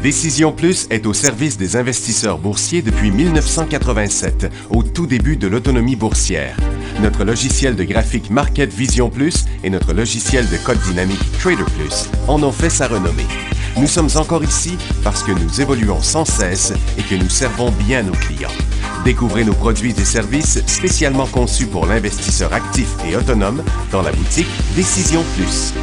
Décision Plus est au service des investisseurs boursiers depuis 1987, au tout début de l'autonomie boursière. Notre logiciel de graphique Market Vision Plus et notre logiciel de code dynamique Trader Plus en ont fait sa renommée. Nous sommes encore ici parce que nous évoluons sans cesse et que nous servons bien nos clients. Découvrez nos produits et services spécialement conçus pour l'investisseur actif et autonome dans la boutique Décision Plus.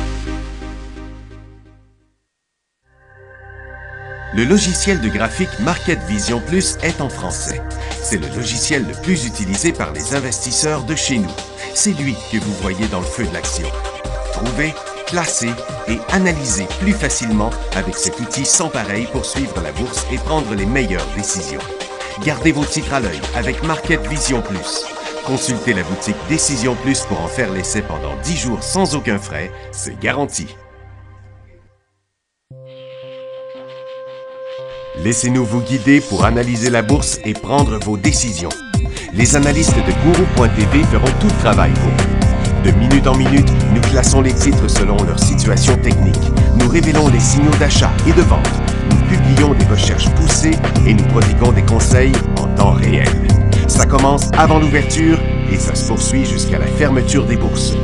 Le logiciel de graphique Market Vision Plus est en français. C'est le logiciel le plus utilisé par les investisseurs de chez nous. C'est lui que vous voyez dans le feu de l'action. Trouvez, classez et analysez plus facilement avec cet outil sans pareil pour suivre la bourse et prendre les meilleures décisions. Gardez vos titres à l'œil avec Market Vision Plus. Consultez la boutique Décision Plus pour en faire l'essai pendant 10 jours sans aucun frais, c'est garanti. Laissez-nous vous guider pour analyser la bourse et prendre vos décisions. Les analystes de Guru.tv feront tout le travail pour vous. De minute en minute, nous classons les titres selon leur situation technique. Nous révélons les signaux d'achat et de vente. Nous publions des recherches poussées et nous prodiguons des conseils en temps réel. Ça commence avant l'ouverture et ça se poursuit jusqu'à la fermeture des bourses.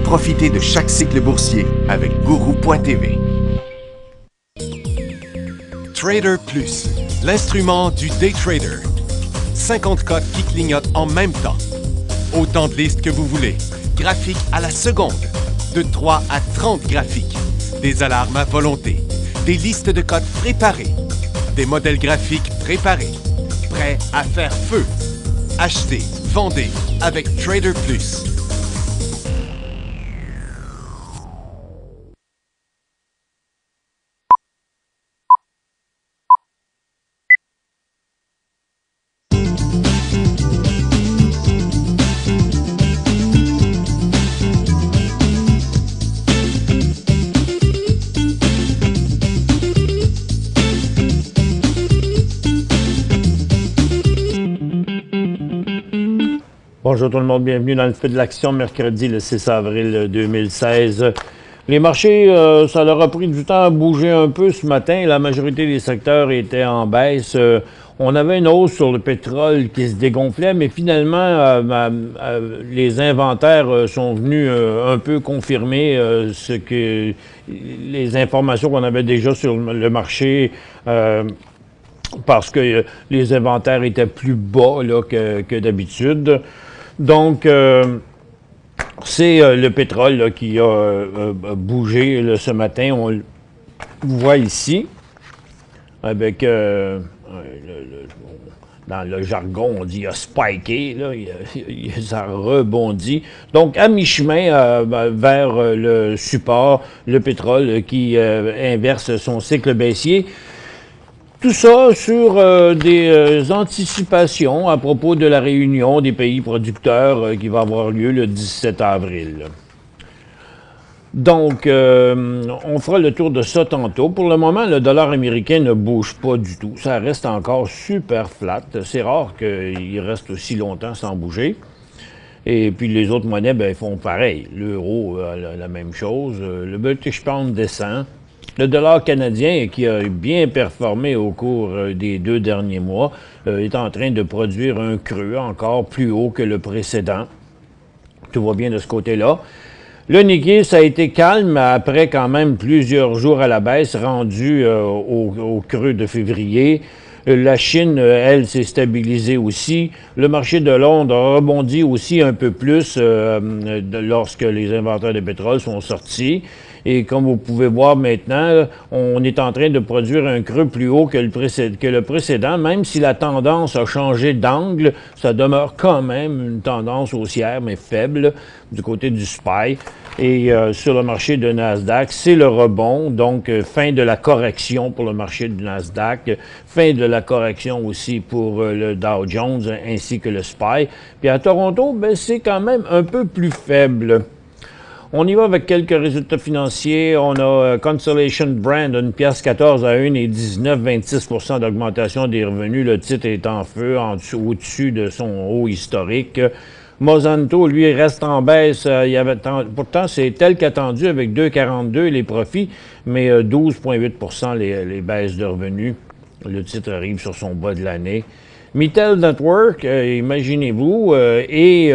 Profitez de chaque cycle boursier avec Guru.tv. Trader Plus, l'instrument du day trader. 50 cotes qui clignotent en même temps. Autant de listes que vous voulez. Graphiques à la seconde. De 3 à 30 graphiques. Des alarmes à volonté. Des listes de cotes préparées. Des modèles graphiques préparés. Prêts à faire feu. Achetez, vendez avec Trader Plus. Bonjour tout le monde, bienvenue dans le feu de l'action, mercredi le 6 avril 2016. Les marchés, ça leur a pris du temps à bouger un peu ce matin. La majorité des secteurs étaient en baisse. On avait une hausse sur le pétrole qui se dégonflait, mais finalement, les inventaires sont venus un peu confirmer ce que les informations qu'on avait déjà sur le marché. Parce que les inventaires étaient plus bas là, que d'habitude. Donc, c'est le pétrole là, qui a bougé là, ce matin. On le voit ici, avec, dans le jargon, on dit « a spiké », là, ça rebondit. Donc, à mi-chemin vers le support, le pétrole qui inverse son cycle baissier. Tout ça sur des anticipations à propos de la réunion des pays producteurs qui va avoir lieu le 17 avril. Donc, on fera le tour de ça tantôt. Pour le moment, le dollar américain ne bouge pas du tout. Ça reste encore super flat. C'est rare qu'il reste aussi longtemps sans bouger. Et puis les autres monnaies, ben, font pareil. L'euro, la même chose. Le British Pound descend. Le dollar canadien, qui a bien performé au cours des 2 derniers mois, est en train de produire un creux encore plus haut que le précédent. Tout va bien de ce côté-là. Le Nikkei, ça a été calme après quand même plusieurs jours à la baisse, rendu au creux de février. La Chine, elle, s'est stabilisée aussi. Le marché de Londres a rebondi aussi un peu plus lorsque les inventaires de pétrole sont sortis. Et comme vous pouvez voir maintenant, on est en train de produire un creux plus haut que le précédent. Même si la tendance a changé d'angle, ça demeure quand même une tendance haussière, mais faible, du côté du SPY. Et sur le marché de Nasdaq, c'est le rebond. Donc, fin de la correction pour le marché du Nasdaq. Fin de la correction aussi pour le Dow Jones ainsi que le SPY. Puis à Toronto, ben, c'est quand même un peu plus faible. On y va avec quelques résultats financiers. On a Constellation Brand, 1,14 à 1,19, 26% d'augmentation des revenus. Le titre est en feu, au-dessus de son haut historique. Monsanto, lui, reste en baisse. Pourtant, c'est tel qu'attendu avec 2,42 les profits, mais 12,8 les baisses de revenus. Le titre arrive sur son bas de l'année. Mittal Network, imaginez-vous, et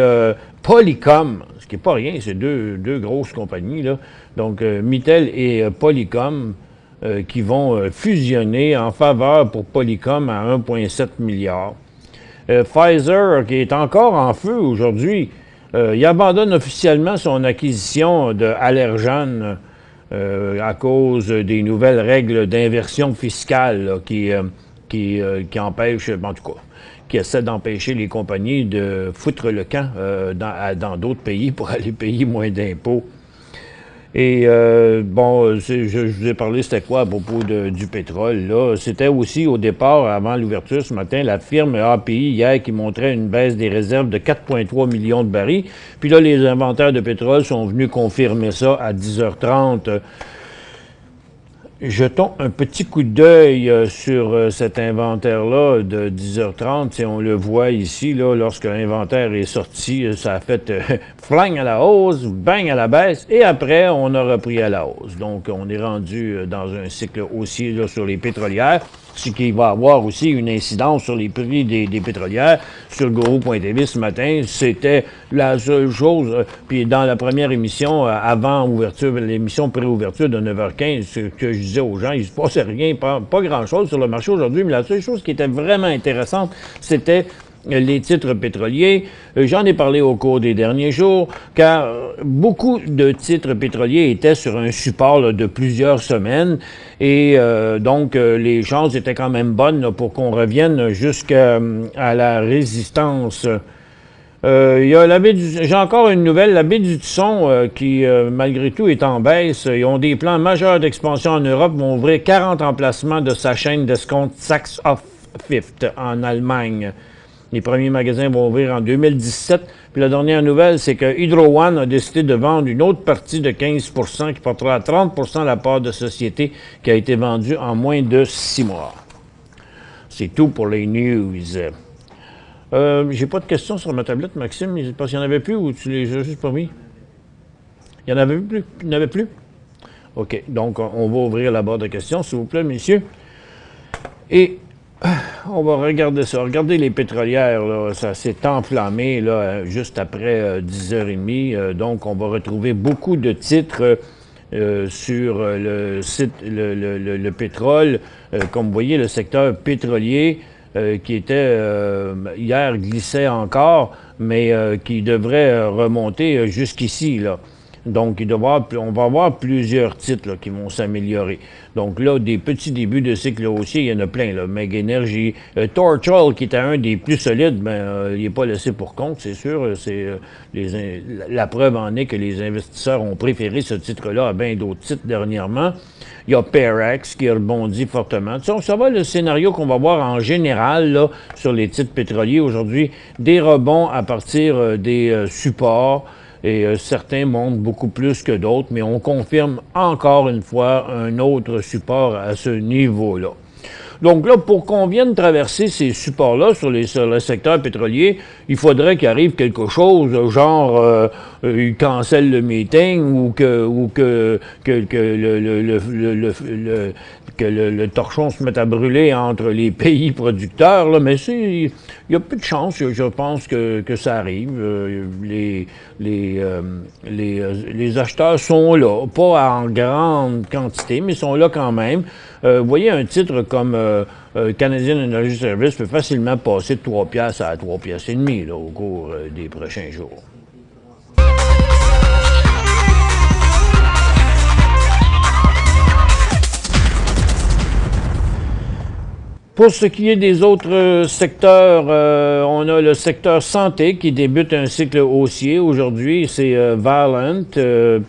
Polycom, ce qui n'est pas rien, c'est deux grosses compagnies, là. Donc, Mittal et Polycom qui vont fusionner en faveur pour Polycom à 1,7 milliard. Pfizer, qui est encore en feu aujourd'hui, il abandonne officiellement son acquisition de Allergan à cause des nouvelles règles d'inversion fiscale là, qui empêchent, en tout cas, qui essaient d'empêcher les compagnies de foutre le camp dans d'autres pays pour aller payer moins d'impôts. Et je vous ai parlé, c'était quoi à propos du pétrole, là? C'était aussi au départ, avant l'ouverture ce matin, la firme API hier qui montrait une baisse des réserves de 4,3 millions de barils. Puis là, les inventaires de pétrole sont venus confirmer ça à 10h30. Jetons un petit coup d'œil sur cet inventaire-là de 10h30. Si on le voit ici, là, lorsque l'inventaire est sorti, ça a fait fling à la hausse, bang à la baisse, et après, on a repris à la hausse. Donc, on est rendu dans un cycle haussier là, sur les pétrolières, ce qui va avoir aussi une incidence sur les prix des pétrolières. Sur Guru.tv ce matin, c'était la seule chose. Puis dans la première émission, avant ouverture, l'émission pré-ouverture de 9h15, ce que je disais aux gens, il ne se passait rien, pas grand-chose sur le marché aujourd'hui, mais la seule chose qui était vraiment intéressante, c'était les titres pétroliers. J'en ai parlé au cours des derniers jours, car beaucoup de titres pétroliers étaient sur un support là, de plusieurs semaines, et donc les chances étaient quand même bonnes là, pour qu'on revienne jusqu'à la résistance. J'ai encore une nouvelle, la baie du Tisson, qui malgré tout est en baisse. Ils ont des plans majeurs d'expansion en Europe, vont ouvrir 40 emplacements de sa chaîne d'escompte Saks of Fifth en Allemagne. Les premiers magasins vont ouvrir en 2017. Puis la dernière nouvelle, c'est que Hydro One a décidé de vendre une autre partie de 15 qui portera à 30 la part de société qui a été vendue en moins de 6 mois. C'est tout pour les news. J'ai pas de questions sur ma tablette, Maxime, parce qu'il n'y en avait plus ou tu les as juste pas mis? Il n'y en avait plus? Il n'y en avait plus? OK. Donc, on va ouvrir la barre de questions, s'il vous plaît, messieurs. Et on va regarder ça. Regardez les pétrolières, là, ça s'est enflammé là, juste après 10h30. Donc, on va retrouver beaucoup de titres sur le site, le pétrole. Comme vous voyez, le secteur pétrolier qui était hier glissait encore, mais qui devrait remonter jusqu'ici, là. Donc, on va avoir plusieurs titres là, qui vont s'améliorer. Donc là, des petits débuts de cycle haussier, il y en a plein. Là. Meg Energy, Torchall, qui était un des plus solides, il n'est pas laissé pour compte, c'est sûr. La preuve en est que les investisseurs ont préféré ce titre-là à bien d'autres titres dernièrement. Il y a Parex qui rebondit fortement. Donc, ça va le scénario qu'on va voir en général là, sur les titres pétroliers aujourd'hui. Des rebonds à partir des supports. Et certains montent beaucoup plus que d'autres, mais on confirme encore une fois un autre support à ce niveau-là. Donc là, pour qu'on vienne traverser ces supports-là sur le secteur pétrolier, il faudrait qu'il arrive quelque chose, genre il cancelle le meeting ou que le torchon se mette à brûler entre les pays producteurs, là, mais il y a peu de chance, je pense, que ça arrive. Les acheteurs sont là, pas en grande quantité, mais sont là quand même. Vous voyez, un titre comme Canadian Energy Service peut facilement passer de 3 piastres à 3 piastres et demi là, au cours des prochains jours. Pour ce qui est des autres secteurs, on a le secteur santé qui débute un cycle haussier. Aujourd'hui, c'est Valiant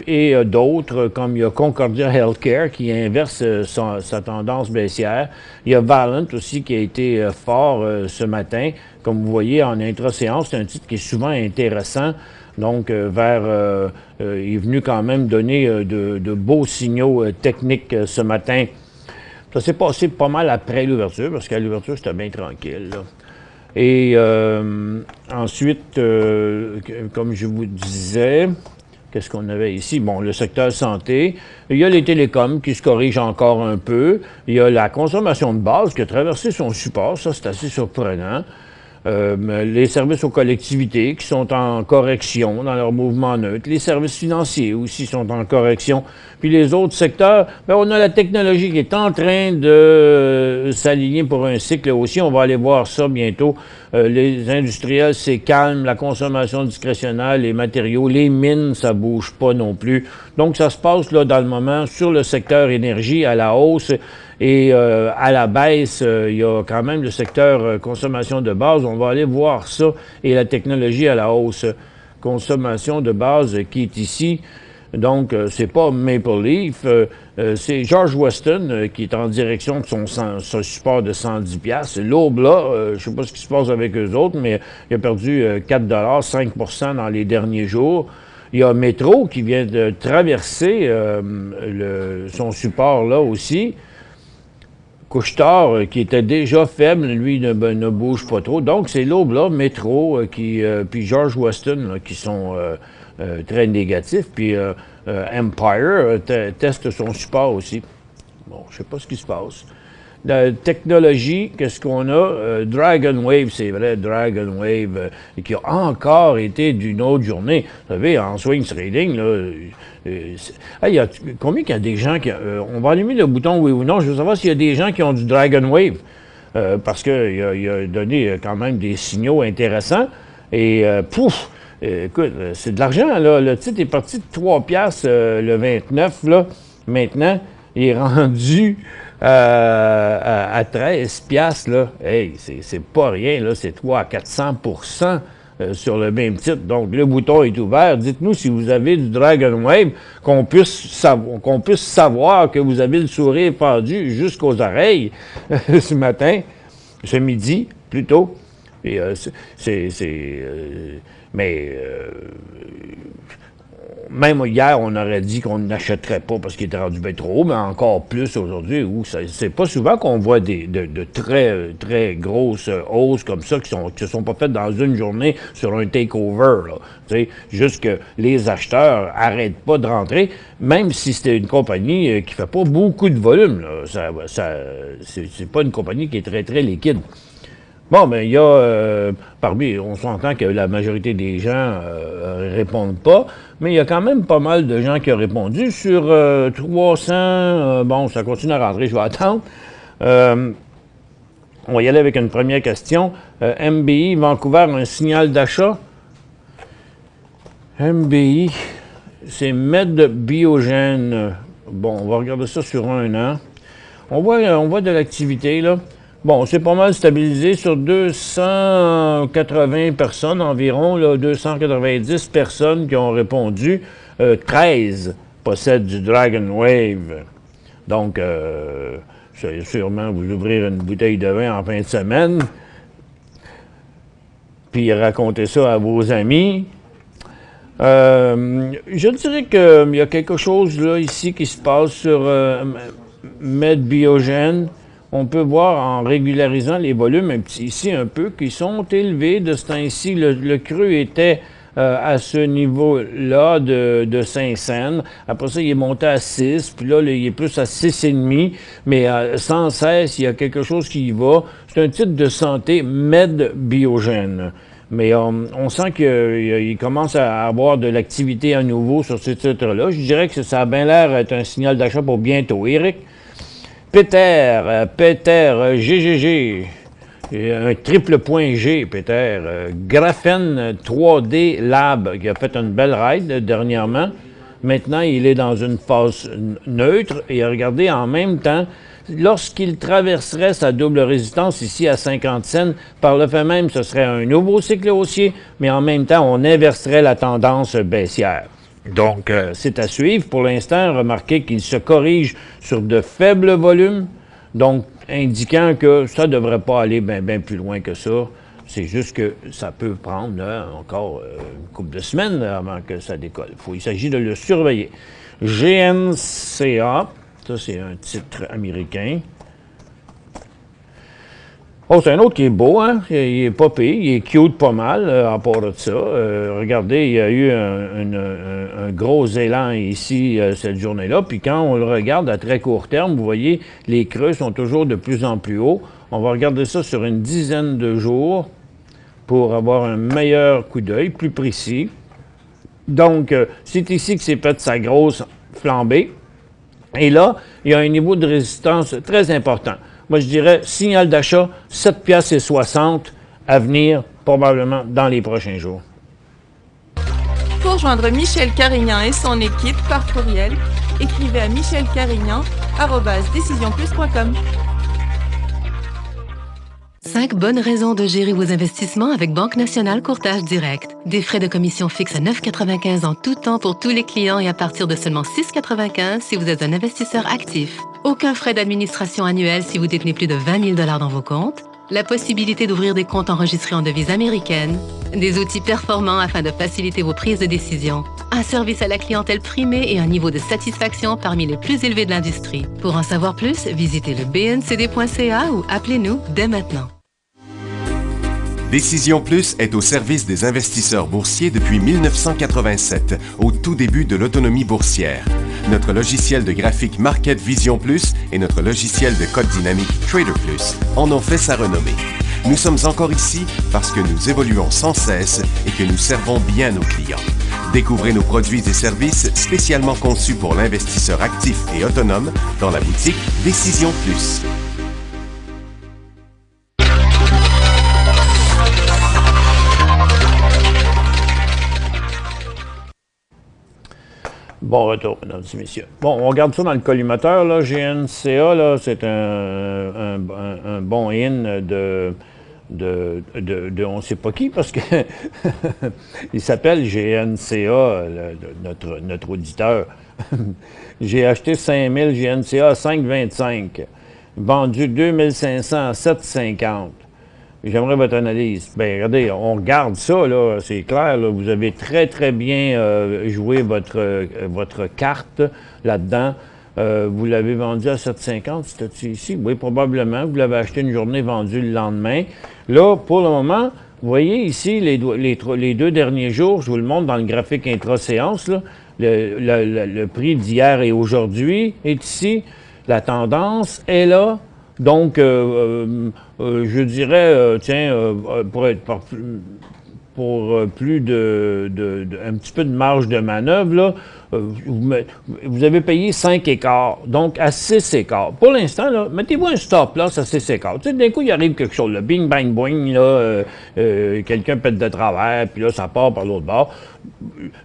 et d'autres, comme il y a Concordia Healthcare qui inverse sa tendance baissière. Il y a Valiant aussi qui a été fort ce matin. Comme vous voyez, en intra-séance, c'est un titre qui est souvent intéressant. Donc, il est venu quand même donner de beaux signaux techniques ce matin. Ça s'est passé pas mal après l'ouverture, parce qu'à l'ouverture, c'était bien tranquille, là. Et ensuite, comme je vous disais, qu'est-ce qu'on avait ici? Bon, le secteur santé. Il y a les télécoms qui se corrigent encore un peu. Il y a la consommation de base qui a traversé son support. Ça, c'est assez surprenant. Les services aux collectivités qui sont en correction dans leur mouvement neutre. Les services financiers aussi sont en correction. Puis les autres secteurs, bien, on a la technologie qui est en train de s'aligner pour un cycle aussi. On va aller voir ça bientôt. Les industriels, c'est calme. La consommation discrétionnaire, les matériaux, les mines, ça bouge pas non plus. Donc, ça se passe là dans le moment sur le secteur énergie à la hausse. Et à la baisse, il y a quand même le secteur consommation de base. On va aller voir ça. Et la technologie à la hausse. Consommation de base qui est ici. Donc, c'est pas Maple Leaf. C'est George Weston qui est en direction de son support de 110$. L'Aube, là, je sais pas ce qui se passe avec eux autres, mais il a perdu 4 5% dans les derniers jours. Il y a Métro qui vient de traverser son support là aussi. Couche-Tard, qui était déjà faible, lui ne bouge pas trop. Donc, c'est l'Aube, là, Métro, puis George Weston, là, qui sont très négatifs. Puis Empire teste son support aussi. Bon, je sais pas ce qui se passe. La technologie, qu'est-ce qu'on a? Dragon Wave, c'est vrai, Dragon Wave, qui a encore été d'une autre journée. Vous savez, en swing trading, là, il y a, combien qu'il y a des gens qui... on va allumer le bouton oui ou non. Je veux savoir s'il y a des gens qui ont du Dragon Wave. Parce qu'il a donné quand même des signaux intéressants. Et pouf! Écoute, c'est de l'argent, là. Le titre est parti de 3 piastres le 29, là. Maintenant, il est rendu à 13 piastres, là. Hey, c'est pas rien, là. C'est 300 à 400% sur le même titre. Donc, le bouton est ouvert. Dites-nous si vous avez du Dragon Wave, qu'on puisse savoir que vous avez le sourire pendu jusqu'aux oreilles ce matin, ce midi, plutôt. Et même hier, on aurait dit qu'on n'achèterait pas parce qu'il était rendu bien trop haut, mais encore plus aujourd'hui, où c'est pas souvent qu'on voit de très, très grosses hausses comme ça qui se sont pas faites dans une journée sur un takeover, là. Tu sais, juste que les acheteurs arrêtent pas de rentrer, même si c'était une compagnie qui fait pas beaucoup de volume, là. C'est pas une compagnie qui est très, très liquide. Bon, mais il y a, parmi, on s'entend que la majorité des gens répondent pas, mais il y a quand même pas mal de gens qui ont répondu. Sur 300, bon, ça continue à rentrer, je vais attendre. On va y aller avec une première question. MBI, Vancouver, un signal d'achat. MBI, c'est Med Biogène. Bon, on va regarder ça sur un an. On voit de l'activité, là. Bon, c'est pas mal stabilisé sur 280 personnes environ, là, 290 personnes qui ont répondu. 13 possèdent du Dragon Wave. Donc, sûrement vous ouvrir une bouteille de vin en fin de semaine, puis raconter ça à vos amis. Je dirais qu'il y a quelque chose là ici qui se passe sur MedBiogen. On peut voir en régularisant les volumes ici un peu qui sont élevés de ce temps-ci. Le creux était à ce niveau-là de 5 cents. Après ça, il est monté à 6, puis là, il est plus à 6,5. Mais sans cesse, il y a quelque chose qui y va. C'est un titre de santé MedBiogen. Mais on sent qu'il commence à avoir de l'activité à nouveau sur ce titre-là. Je dirais que ça a bien l'air d'être un signal d'achat pour bientôt. Eric? Peter, GGG, un triple point G, Peter. Graphene 3D Lab, qui a fait une belle ride dernièrement. Maintenant, il est dans une phase neutre. Et regardez, en même temps, lorsqu'il traverserait sa double résistance ici à 50 cents, par le fait même, ce serait un nouveau cycle haussier, mais en même temps, on inverserait la tendance baissière. Donc, c'est à suivre. Pour l'instant, remarquez qu'il se corrige sur de faibles volumes, donc indiquant que ça ne devrait pas aller bien plus loin que ça. C'est juste que ça peut prendre là, encore une couple de semaines là, avant que ça décolle. Il s'agit de le surveiller. GNCA, ça c'est un titre américain. Oh, c'est un autre qui est beau, hein? Il est pas pire, il est cute pas mal, à part de ça. Regardez, il y a eu un gros élan ici, cette journée-là. Puis quand on le regarde à très court terme, vous voyez, les creux sont toujours de plus en plus hauts. On va regarder ça sur une dizaine de jours pour avoir un meilleur coup d'œil, plus précis. Donc, c'est ici que c'est fait sa grosse flambée. Et là, il y a un niveau de résistance très important. Moi, je dirais signal d'achat 7,60 $ à venir probablement dans les prochains jours. Pour joindre Michel Carignan et son équipe par courriel, écrivez à michelcarignan@decisionplus.com. 5 bonnes raisons de gérer vos investissements avec Banque Nationale Courtage Direct. Des frais de commission fixes à 9,95 en tout temps pour tous les clients et à partir de seulement 6,95 si vous êtes un investisseur actif. Aucun frais d'administration annuel si vous détenez plus de 20 000 $ dans vos comptes. La possibilité d'ouvrir des comptes enregistrés en devise américaine. Des outils performants afin de faciliter vos prises de décision. Un service à la clientèle primé et un niveau de satisfaction parmi les plus élevés de l'industrie. Pour en savoir plus, visitez le bncd.ca ou appelez-nous dès maintenant. Décision Plus est au service des investisseurs boursiers depuis 1987, au tout début de l'autonomie boursière. Notre logiciel de graphique Market Vision Plus et notre logiciel de code dynamique Trader Plus en ont fait sa renommée. Nous sommes encore ici parce que nous évoluons sans cesse et que nous servons bien nos clients. Découvrez nos produits et services spécialement conçus pour l'investisseur actif et autonome dans la boutique Décision Plus. Bon retour, mesdames et messieurs. Bon, on regarde ça dans le collimateur, là. GNCA, là, c'est un bon in de on ne sait pas qui, parce que il s'appelle GNCA, notre auditeur. J'ai acheté 5000 GNCA à 5,25, vendu 2500 à 7,50. J'aimerais votre analyse. Bien, regardez, on regarde ça, là, c'est clair, là, vous avez très, très bien joué votre carte là-dedans. Vous l'avez vendu à 7,50, c'était ici? Oui, probablement. Vous l'avez acheté une journée, vendu le lendemain. Là, pour le moment, vous voyez ici, les 2 derniers jours, je vous le montre dans le graphique intra-séance, là, le prix d'hier et aujourd'hui est ici. La tendance est là. Donc, je dirais, pour plus un petit peu de marge de manœuvre, là, vous avez payé 5 écarts, donc à 6 écarts. Pour l'instant, là, mettez-vous un stop là, à 6 écarts. Tu sais, d'un coup, il arrive quelque chose, là, bing, bang, boing, là, quelqu'un pète de travers, puis là, ça part par l'autre bord.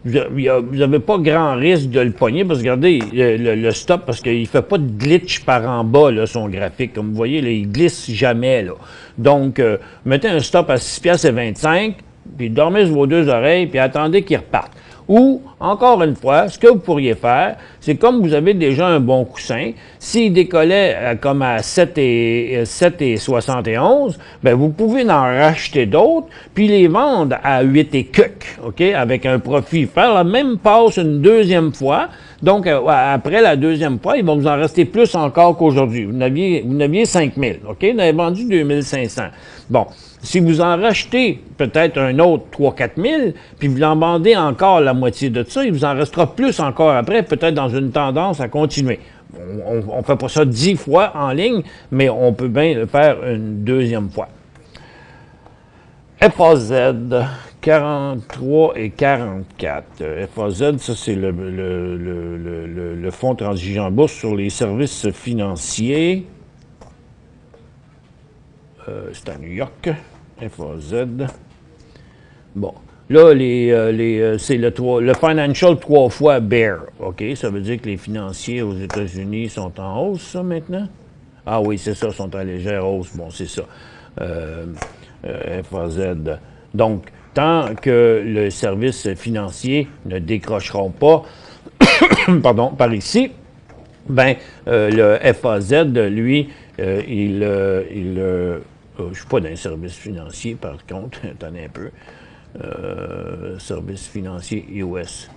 Vous n'avez pas grand risque de le pogner, parce que regardez, le stop, parce qu'il ne fait pas de glitch par en bas, là, son graphique. Comme vous voyez, là, il glisse jamais, là. Donc, mettez un stop à 6,25 $, puis dormez sur vos 2 oreilles, puis attendez qu'il reparte. Ou, encore une fois, ce que vous pourriez faire, c'est comme vous avez déjà un bon coussin, s'il décollait comme à 7,71, ben vous pouvez en racheter d'autres, puis les vendre à 8 et quelques, OK, avec un profit. Faire la même passe une deuxième fois. Donc, après la deuxième fois, il va vous en rester plus encore qu'aujourd'hui. Vous n'aviez 5 000, OK? Vous avez vendu 2 500. Bon, si vous en rachetez peut-être un autre 3 000 – 4 000, puis vous en vendez encore la moitié de ça, il vous en restera plus encore après, peut-être dans une tendance à continuer. On ne fait pas ça 10 fois en ligne, mais on peut bien le faire une deuxième fois. FAZ, 43 et 44. FAZ, ça, c'est le fonds transigent bourse sur les services financiers. C'est à New York. FAZ. Bon. Là, c'est le financial 3 fois bear. OK? Ça veut dire que les financiers aux États-Unis sont en hausse, ça, maintenant? Ah oui, c'est ça, sont en légère hausse. Bon, c'est ça. FAZ. Donc, tant que le service financier ne décrocheront pas, pardon, par ici, ben le FAZ, lui, je ne suis pas dans un service financier, par contre, attendez un peu. Service financier US.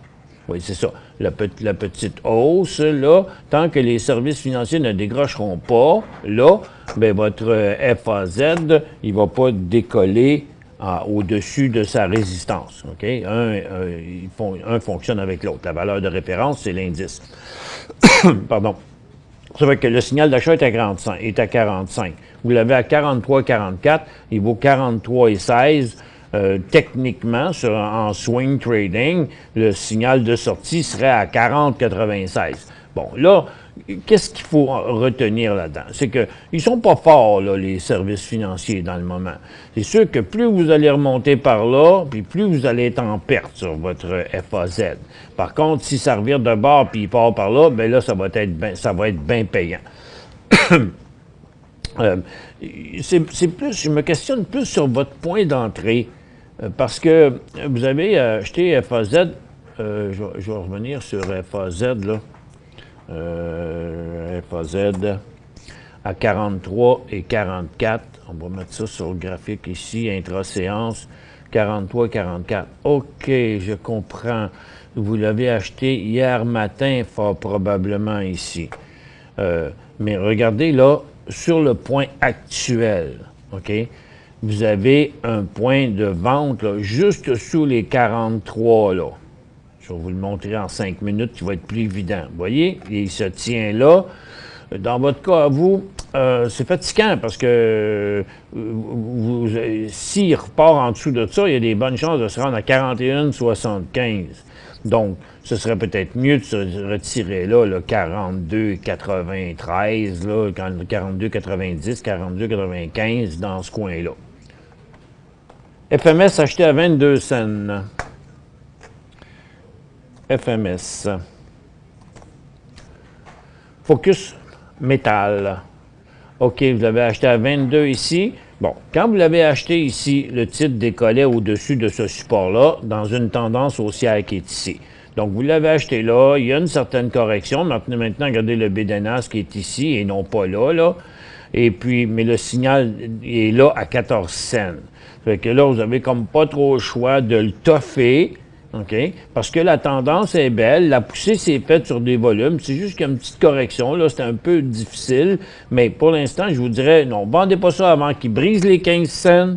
Oui, c'est ça. La petite hausse, là, tant que les services financiers ne décrocheront pas, là, bien, votre FAZ, il ne va pas décoller au-dessus de sa résistance. OK? Un fonctionne avec l'autre. La valeur de référence, c'est l'indice. Pardon. Ça fait que le signal d'achat est à 45. Vous l'avez à 43,44, il vaut 43,16. Techniquement, en swing trading, le signal de sortie serait à 40,96. Bon, là, qu'est-ce qu'il faut retenir là-dedans? C'est qu'ils ne sont pas forts, là, les services financiers, dans le moment. C'est sûr que plus vous allez remonter par là, puis plus vous allez être en perte sur votre FAZ. Par contre, si ça revient de bord puis il part par là, bien là, ça va être bien payant. Je me questionne plus sur votre point d'entrée. Parce que vous avez acheté FAZ, je vais revenir sur FAZ, là. FAZ à 43 et 44. On va mettre ça sur le graphique ici, intra-séance, 43 et 44. OK, je comprends. Vous l'avez acheté hier matin, fort probablement ici. Mais regardez là, sur le point actuel, OK? Vous avez un point de vente là, juste sous les 43, là. Je vais vous le montrer en 5 minutes, qui va être plus évident. Vous voyez, il se tient là. Dans votre cas, à vous, c'est fatigant parce que s'il repart en dessous de ça, il y a des bonnes chances de se rendre à 41,75. Donc, ce serait peut-être mieux de se retirer là, le 42,93, là, 42,90, 42,95 dans ce coin-là. FMS acheté à 22 cents. FMS. Focus métal. OK, vous l'avez acheté à 22 ici. Bon, quand vous l'avez acheté ici, le titre décollait au-dessus de ce support-là dans une tendance haussière qui est ici. Donc, vous l'avez acheté là, il y a une certaine correction. Maintenant, regardez le BDNAS qui est ici et non pas là, là. Et puis, mais le signal est là à 14 cents. Fait que là, vous avez comme pas trop le choix de le toffer, OK? Parce que la tendance est belle, la poussée s'est faite sur des volumes. C'est juste qu'il y a une petite correction, là, c'est un peu difficile. Mais pour l'instant, je vous dirais, non, vendez pas ça avant qu'il brise les 15 cents.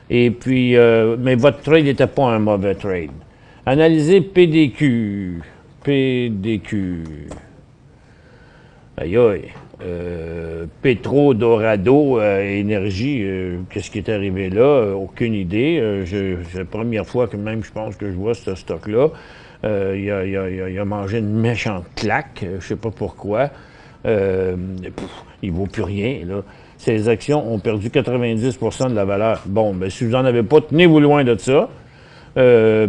Et puis, mais votre trade n'était pas un mauvais trade. Analysez PDQ. PDQ. Aïe aïe. Petro Dorado Énergie, qu'est-ce qui est arrivé là? Aucune idée. C'est la première fois que même je pense que je vois ce stock-là. Il a mangé une méchante claque, je sais pas pourquoi. Il vaut plus rien, là. Ces actions ont perdu 90% de la valeur. Bon, ben si vous n'en avez pas, tenez-vous loin de ça.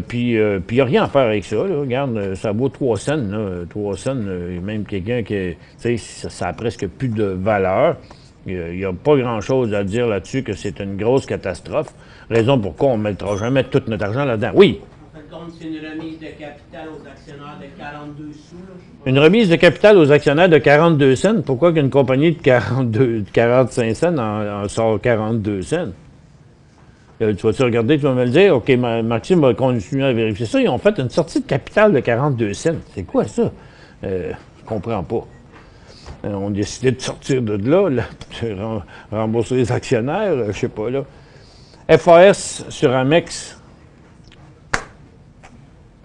Puis il n'y a rien à faire avec ça. Là. Regarde, ça vaut 3 cents. Là. 3 cents, même quelqu'un qui, tu sais, ça a presque plus de valeur. Il n'y a pas grand-chose à dire là-dessus que c'est une grosse catastrophe. Raison pourquoi on ne mettra jamais tout notre argent là-dedans. Oui? En fait, compte, c'est une remise de capital aux actionnaires de 42 sous. Là, une remise de capital aux actionnaires de 42 cents? Pourquoi qu'une compagnie de 45 cents en sort 42 cents? Tu vas-tu regarder, tu vas me le dire? OK, Maxime va continuer à vérifier ça. Ils ont fait une sortie de capital de 42 cents. C'est quoi ça? Je comprends pas. On a décidé de sortir de là, de rembourser les actionnaires, je sais pas, là. FAS sur Amex.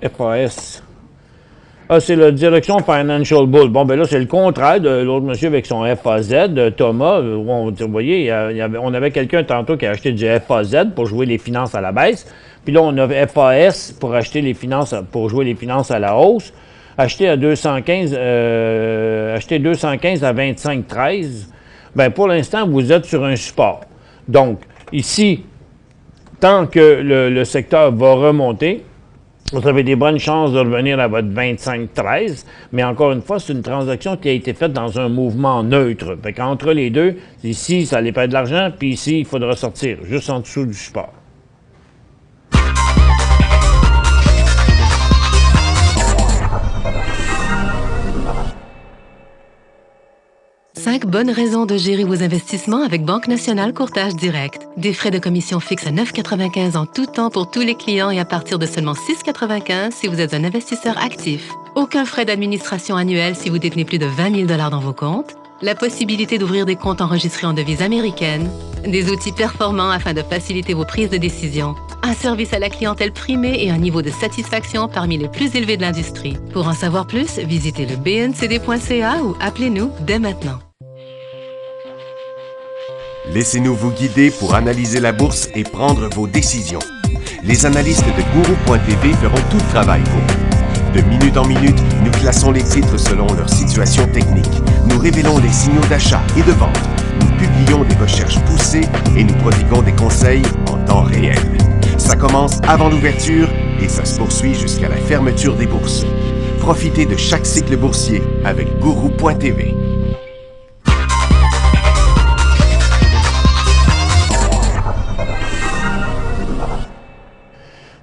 FAS. Ah, c'est la direction Financial Bull. Bon, ben là, c'est le contraire de l'autre monsieur avec son FAZ, Thomas. Vous voyez, on avait quelqu'un tantôt qui a acheté du FAZ pour jouer les finances à la baisse. Puis là, on a FAS pour acheter les finances, pour jouer les finances à la hausse. Acheté à 215, acheté 215 à 25,13. Ben, pour l'instant, vous êtes sur un support. Donc, ici, tant que le secteur va remonter, vous avez des bonnes chances de revenir à votre 25,13, mais encore une fois, c'est une transaction qui a été faite dans un mouvement neutre. Fait qu'entre les deux, ici, ça allait perdre de l'argent, puis ici, il faudra sortir, juste en dessous du support. 5 bonnes raisons de gérer vos investissements avec Banque Nationale Courtage Direct. Des frais de commission fixes à 9,95 en tout temps pour tous les clients et à partir de seulement 6,95 si vous êtes un investisseur actif. Aucun frais d'administration annuel si vous détenez plus de 20 000 $ dans vos comptes. La possibilité d'ouvrir des comptes enregistrés en devise américaine. Des outils performants afin de faciliter vos prises de décision. Un service à la clientèle primé et un niveau de satisfaction parmi les plus élevés de l'industrie. Pour en savoir plus, visitez le bncd.ca ou appelez-nous dès maintenant. Laissez-nous vous guider pour analyser la bourse et prendre vos décisions. Les analystes de Guru.tv feront tout le travail pour vous. De minute en minute, nous classons les titres selon leur situation technique. Nous révélons les signaux d'achat et de vente. Nous publions des recherches poussées et nous prodiguons des conseils en temps réel. Ça commence avant l'ouverture et ça se poursuit jusqu'à la fermeture des bourses. Profitez de chaque cycle boursier avec Guru.tv.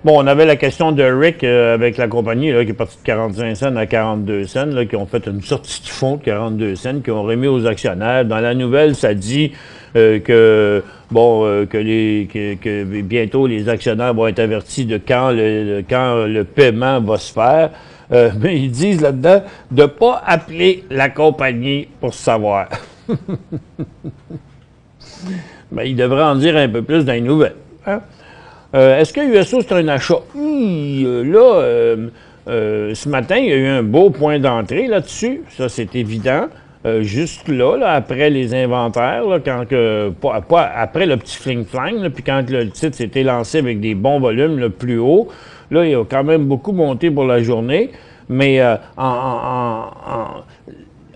Bon, on avait la question de Rick avec la compagnie là, qui est partie de 45 cents à 42 cents, là, qui ont fait une sortie de fonds de 42 cents, qui ont remis aux actionnaires. Dans la nouvelle, ça dit que bientôt les actionnaires vont être avertis de quand le paiement va se faire. Mais ils disent là-dedans de ne pas appeler la compagnie pour savoir. Ben, ils devraient en dire un peu plus dans les nouvelles. Hein? Est-ce que USO, c'est un achat? Ce matin, il y a eu un beau point d'entrée là-dessus. Ça, c'est évident. Juste là, après les inventaires, là, pas après le petit fling-flang, puis quand le titre s'était lancé avec des bons volumes le plus haut, là, il a quand même beaucoup monté pour la journée. Mais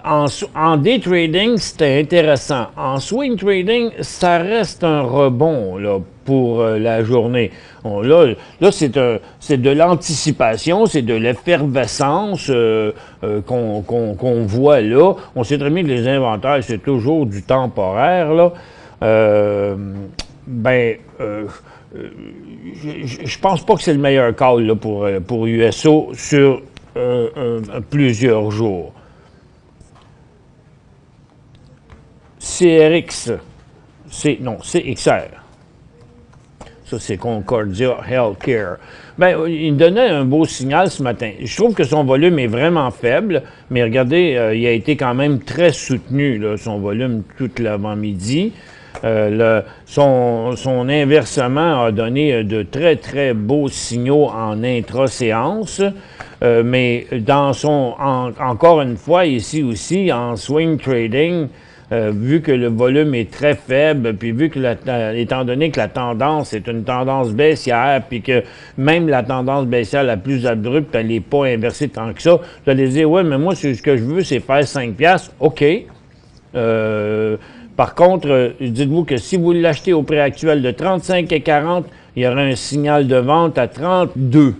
en day trading, c'était intéressant. En swing trading, ça reste un rebond là, pour la journée. Là c'est de l'anticipation, c'est de l'effervescence qu'on voit là. On sait très bien que les inventaires, c'est toujours du temporaire. Là. Je pense pas que c'est le meilleur call là, pour USO sur plusieurs jours. CXR. Ça, c'est Concordia Healthcare. Ben, il donnait un beau signal ce matin. Je trouve que son volume est vraiment faible, mais regardez, il a été quand même très soutenu, là, son volume, tout l'avant-midi. Son inversement a donné de très, très beaux signaux en intra-séance. Mais encore une fois, ici aussi, en swing trading, vu que le volume est très faible, puis vu que, étant donné que la tendance est une tendance baissière, puis que même la tendance baissière la plus abrupte, elle n'est pas inversée tant que ça, vous allez dire, ouais, mais moi, ce que je veux, c'est faire 5 $. OK. Par contre, dites-vous que si vous l'achetez au prix actuel de 35,40, il y aura un signal de vente à 32.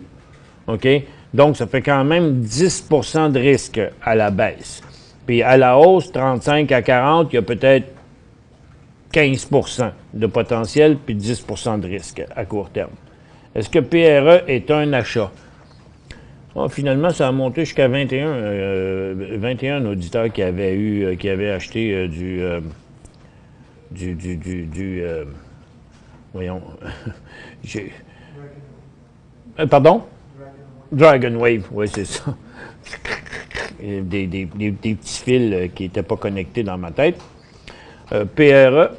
OK? Donc, ça fait quand même 10 % de risque à la baisse. Puis à la hausse, 35 à 40, il y a peut-être 15 % de potentiel puis 10 % de risque à court terme. Est-ce que PRE est un achat? Oh, finalement, ça a monté jusqu'à 21 auditeurs qui avaient acheté voyons. Pardon? Dragon Wave, oui, c'est ça. Des petits fils qui n'étaient pas connectés dans ma tête. PRE.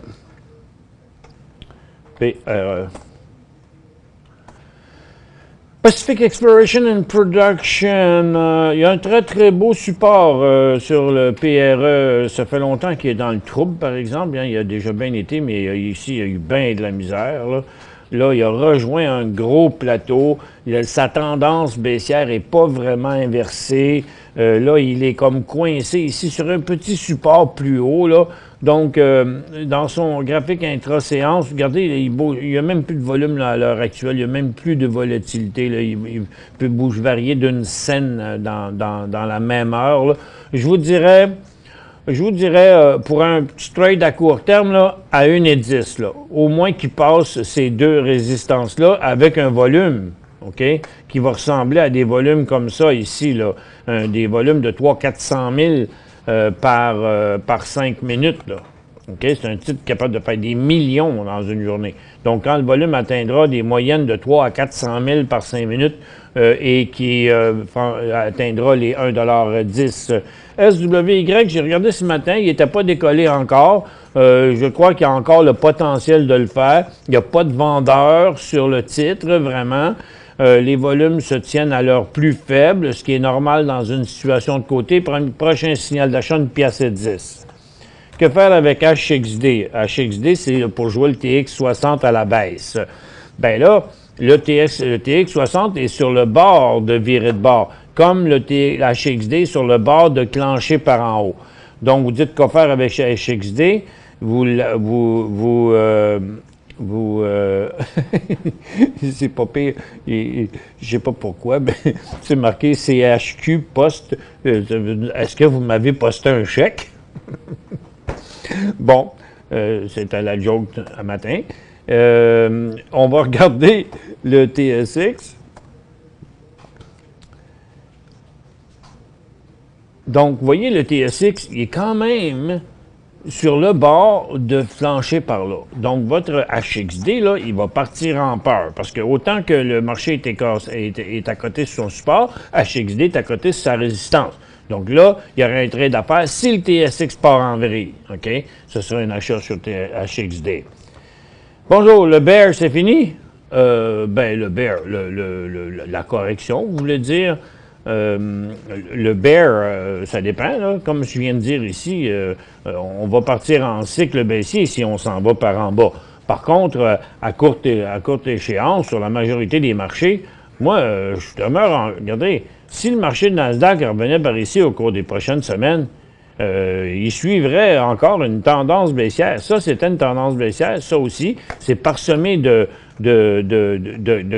Pacific Exploration and Production. Il y a un très, très beau support sur le PRE. Ça fait longtemps qu'il est dans le trouble, par exemple. Hein, il a déjà bien été, mais ici, il y a eu bien de la misère. Là, il a rejoint un gros plateau. Sa tendance baissière n'est pas vraiment inversée. Là, il est comme coincé ici sur un petit support plus haut. Là. Donc, dans son graphique intra-séance, regardez, il n'y a même plus de volume là, à l'heure actuelle. Il n'y a même plus de volatilité. Là. Il peut varier d'une scène dans la même heure. Là. Je vous dirais, pour un petit trade à court terme, là, à 1,10, là, au moins qu'il passe ces deux résistances-là avec un volume, OK, qui va ressembler à des volumes comme ça ici, là, des volumes de 300 000 à 400 000 par 5 minutes, là. Okay? C'est un titre capable de faire des millions dans une journée. Donc, quand le volume atteindra des moyennes de 300 à 400 000 par 5 minutes et qui atteindra les 1,10 SWY, j'ai regardé ce matin, il n'était pas décollé encore. Je crois qu'il y a encore le potentiel de le faire. Il n'y a pas de vendeur sur le titre, vraiment. Les volumes se tiennent à leur plus faible, ce qui est normal dans une situation de côté. Prochain signal d'achat, 1,10 $. Que faire avec HXD? HXD, c'est pour jouer le TX60 à la baisse. Bien là, le TX60 est sur le bord de virer de bord, comme le HXD sur le bord de clencher par en haut. Donc, vous dites quoi faire avec HXD? C'est pas pire, je sais pas pourquoi, mais c'est marqué CHQ poste. Est-ce que vous m'avez posté un chèque? Bon, c'était la joke à matin. On va regarder le TSX. Donc, vous voyez, le TSX, il est quand même sur le bord de flancher par là. Donc, votre HXD, là, il va partir en peur. Parce que autant que le marché est à côté sur son support, HXD est à côté sur sa résistance. Donc là, il y aurait un trade à faire si le TSX part en vrille. OK? Ce serait un achat sur HXD. Bonjour, le bear, c'est fini? Ben, le bear, la correction, vous voulez dire? Le bear, ça dépend. Là. Comme je viens de dire ici, on va partir en cycle baissier si on s'en va par en bas. Par contre, à courte échéance, sur la majorité des marchés, moi, je demeure regardez, si le marché de Nasdaq revenait par ici au cours des prochaines semaines, il suivrait encore une tendance baissière. Ça, c'était une tendance baissière. Ça aussi, c'est parsemé de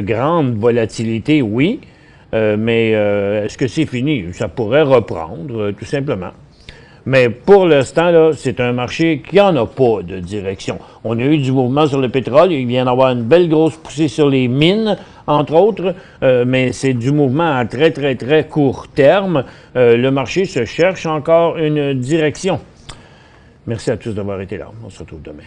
grandes volatilités, oui. Mais est-ce que c'est fini? Ça pourrait reprendre, tout simplement. Mais pour l'instant, là, c'est un marché qui n'en a pas de direction. On a eu du mouvement sur le pétrole, il vient d'avoir une belle grosse poussée sur les mines, entre autres, mais c'est du mouvement à très, très, très court terme. Le marché se cherche encore une direction. Merci à tous d'avoir été là. On se retrouve demain.